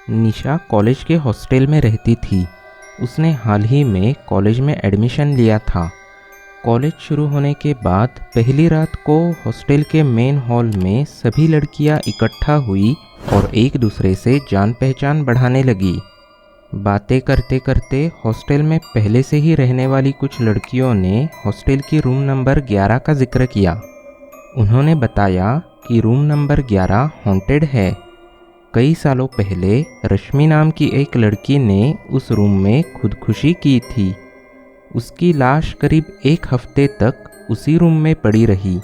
निशा college के hostel में रहती थी। उसने हाल ही में कॉलेज में एडमिशन लिया था। कॉलेज शुरू होने के बाद पहली रात को हॉस्टल के मेन हॉल में सभी लड़कियां इकट्ठा हुई और एक दूसरे से जान पहचान बढ़ाने लगी। बातें करते करते हॉस्टल में पहले से ही रहने वाली कुछ लड़कियों ने हॉस्टल की रूम नंबर 11 का जिक्र किया। उन्होंने बताया कि रूम नंबर 11 हॉन्टेड है। कई सालों पहले रश्मि नाम की एक लड़की ने उस रूम में खुदकुशी की थी। उसकी लाश करीब एक हफ्ते तक उसी रूम में पड़ी रही।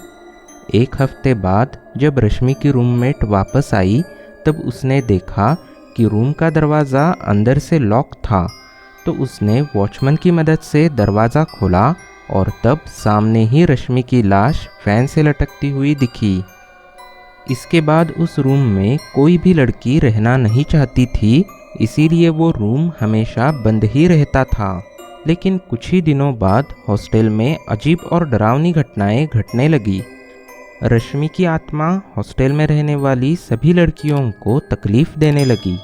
एक हफ्ते बाद जब रश्मि की रूममेट वापस आई तब उसने देखा कि रूम का दरवाज़ा अंदर से लॉक था, तो उसने वॉचमैन की मदद से दरवाज़ा खोला और तब सामने ही रश्मि की लाश फैन से लटकती हुई दिखी। इसके बाद उस रूम में कोई भी लड़की रहना नहीं चाहती थी, इसीलिए वो रूम हमेशा बंद ही रहता था। लेकिन कुछ ही दिनों बाद हॉस्टल में अजीब और डरावनी घटनाएं घटने लगी। रश्मि की आत्मा हॉस्टल में रहने वाली सभी लड़कियों को तकलीफ़ देने लगी।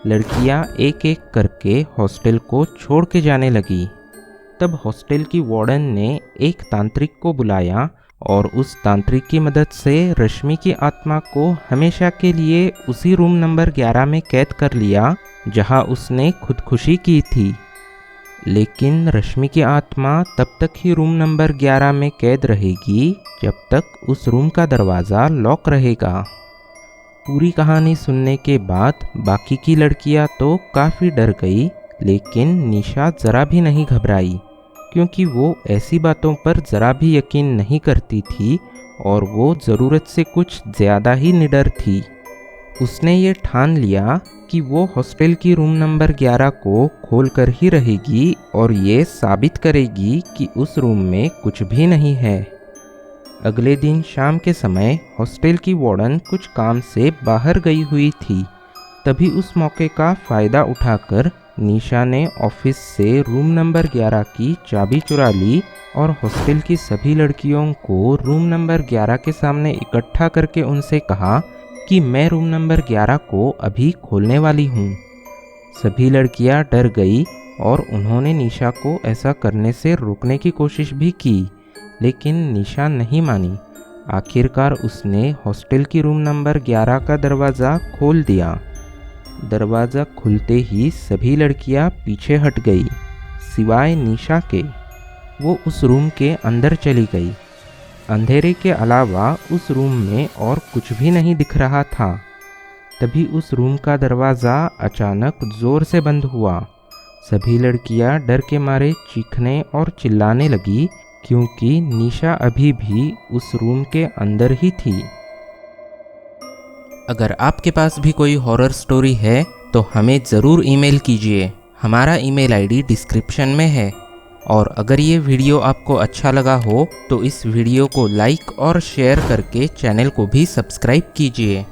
लड़कियां एक एक करके हॉस्टल को छोड़ के जाने लगी। तब हॉस्टल की वार्डन ने एक तांत्रिक को बुलाया और उस तांत्रिक की मदद से रश्मि की आत्मा को हमेशा के लिए उसी रूम नंबर 11 में कैद कर लिया जहां उसने खुदकुशी की थी। लेकिन रश्मि की आत्मा तब तक ही रूम नंबर 11 में कैद रहेगी जब तक उस रूम का दरवाज़ा लॉक रहेगा। पूरी कहानी सुनने के बाद बाकी की लड़कियां तो काफ़ी डर गई, लेकिन निशा ज़रा भी नहीं घबराई क्योंकि वो ऐसी बातों पर ज़रा भी यकीन नहीं करती थी और वो ज़रूरत से कुछ ज़्यादा ही निडर थी। उसने ये ठान लिया कि वो हॉस्टल की रूम नंबर 11 को खोलकर ही रहेगी और ये साबित करेगी कि उस रूम में कुछ भी नहीं है। अगले दिन शाम के समय हॉस्टल की वार्डन कुछ काम से बाहर गई हुई थी। तभी उस मौके का फ़ायदा उठाकर निशा ने ऑफिस से रूम नंबर 11 की चाबी चुरा ली और हॉस्टल की सभी लड़कियों को रूम नंबर 11 के सामने इकट्ठा करके उनसे कहा कि मैं रूम नंबर 11 को अभी खोलने वाली हूँ। सभी लड़कियाँ डर गई और उन्होंने निशा को ऐसा करने से रोकने की कोशिश भी की, लेकिन निशा नहीं मानी। आखिरकार उसने हॉस्टल की रूम नंबर 11 का दरवाज़ा खोल दिया। दरवाज़ा खुलते ही सभी लड़कियां पीछे हट गई, सिवाय निशा के। वो उस रूम के अंदर चली गई। अंधेरे के अलावा उस रूम में और कुछ भी नहीं दिख रहा था। तभी उस रूम का दरवाज़ा अचानक ज़ोर से बंद हुआ। सभी लड़कियां डर के मारे चीखने और चिल्लाने लगी क्योंकि निशा अभी भी उस रूम के अंदर ही थी। अगर आपके पास भी कोई हॉरर स्टोरी है तो हमें ज़रूर ईमेल कीजिए। हमारा ईमेल आईडी डिस्क्रिप्शन में है। और अगर ये वीडियो आपको अच्छा लगा हो तो इस वीडियो को लाइक और शेयर करके चैनल को भी सब्सक्राइब कीजिए।